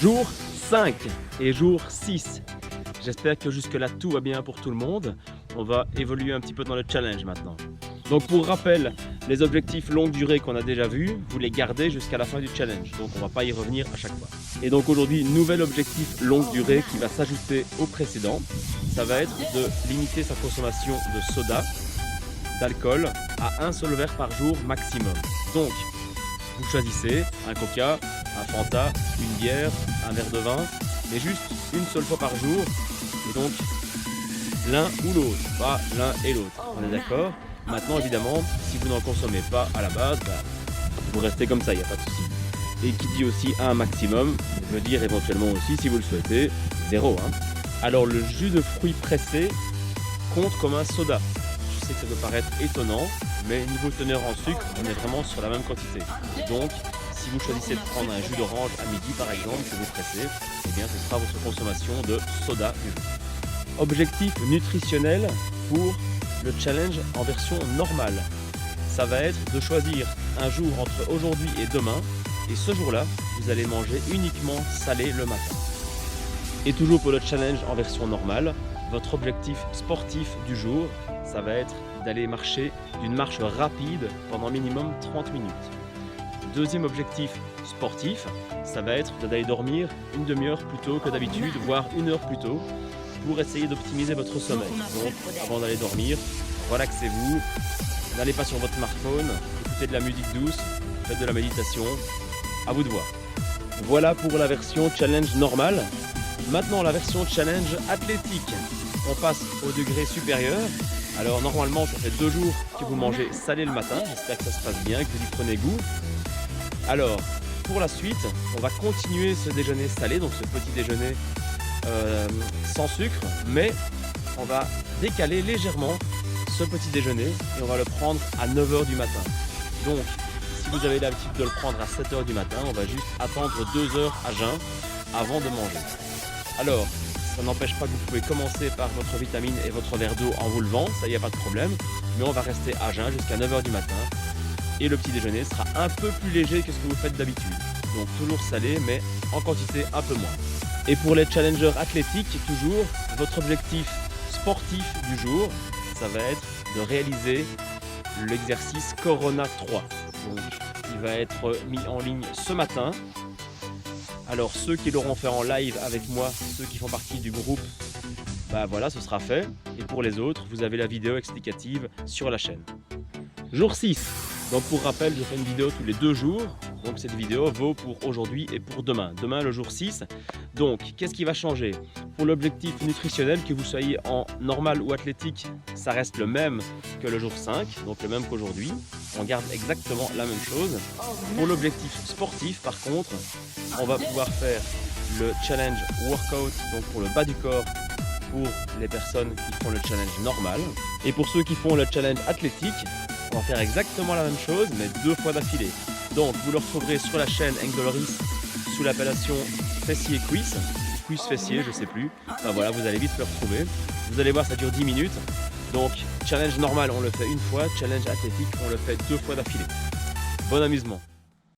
Jour 5 et jour 6. J'espère que jusque-là tout va bien pour tout le monde. On va évoluer un petit peu dans le challenge maintenant. Donc pour rappel, les objectifs longue durée qu'on a déjà vus, vous les gardez jusqu'à la fin du challenge. Donc on ne va pas y revenir à chaque fois. Et donc aujourd'hui, nouvel objectif longue durée qui va s'ajouter au précédent. Ça va être de limiter sa consommation de soda, d'alcool à un seul verre par jour maximum. Donc vous choisissez un coca, un Fanta, une bière, un verre de vin, mais juste une seule fois par jour. Et donc l'un ou l'autre, pas l'un et l'autre. On est d'accord? Maintenant évidemment, si vous n'en consommez pas à la base, vous restez comme ça, il n'y a pas de souci. Et qui dit aussi un maximum, veut dire éventuellement aussi, si vous le souhaitez, 0. Alors le jus de fruits pressé compte comme un soda. Je sais que ça peut paraître étonnant, mais niveau teneur en sucre, on est vraiment sur la même quantité. Donc si vous choisissez de prendre un jus d'orange à midi par exemple, que vous pressez, eh bien ce sera votre consommation de soda du jour. Objectif nutritionnel pour le challenge en version normale. Ça va être de choisir un jour entre aujourd'hui et demain, et ce jour-là, vous allez manger uniquement salé le matin. Et toujours pour le challenge en version normale, votre objectif sportif du jour, ça va être d'aller marcher d'une marche rapide pendant minimum 30 minutes. Deuxième objectif sportif, ça va être d'aller dormir une demi-heure plus tôt que d'habitude, voire une heure plus tôt, pour essayer d'optimiser votre sommeil. Donc avant d'aller dormir, relaxez-vous, n'allez pas sur votre smartphone, écoutez de la musique douce, faites de la méditation, à vous de voir. Voilà pour la version challenge normale. Maintenant la version challenge athlétique. On passe au degré supérieur. Alors normalement ça fait 2 jours que vous mangez salé le matin, j'espère que ça se passe bien, que vous y prenez goût. Alors pour la suite, on va continuer ce déjeuner salé, donc ce petit déjeuner sans sucre, mais on va décaler légèrement ce petit déjeuner et on va le prendre à 9 h du matin. Donc si vous avez l'habitude de le prendre à 7 h du matin, on va juste attendre 2 heures à jeun avant de manger. Alors ça n'empêche pas que vous pouvez commencer par votre vitamine et votre verre d'eau en vous levant, ça y a pas de problème, mais on va rester à jeun jusqu'à 9 h du matin et le petit déjeuner sera un peu plus léger que ce que vous faites d'habitude. Donc toujours salé mais en quantité un peu moins. Et pour les challengers athlétiques, toujours, votre objectif sportif du jour, ça va être de réaliser l'exercice Corona 3. Donc, il va être mis en ligne ce matin. Alors, ceux qui l'auront fait en live avec moi, ceux qui font partie du groupe, voilà, ce sera fait. Et pour les autres, vous avez la vidéo explicative sur la chaîne. Jour 6. Donc, pour rappel, je fais une vidéo tous les 2 jours. Donc cette vidéo vaut pour aujourd'hui et pour demain. Demain le jour 6. Donc qu'est-ce qui va changer? Pour l'objectif nutritionnel, que vous soyez en normal ou athlétique, ça reste le même que le jour 5, donc le même qu'aujourd'hui. On garde exactement la même chose. Pour l'objectif sportif par contre, on va pouvoir faire le challenge workout, donc pour le bas du corps, pour les personnes qui font le challenge normal. Et pour ceux qui font le challenge athlétique, on va faire exactement la même chose mais 2 fois d'affilée. Donc vous le retrouverez sur la chaîne Engloris sous l'appellation fessier cuisse, cuisse fessier, je sais plus. Enfin voilà, vous allez vite le retrouver. Vous allez voir, ça dure 10 minutes. Donc challenge normal, on le fait une fois, challenge athlétique, on le fait 2 fois d'affilée. Bon amusement.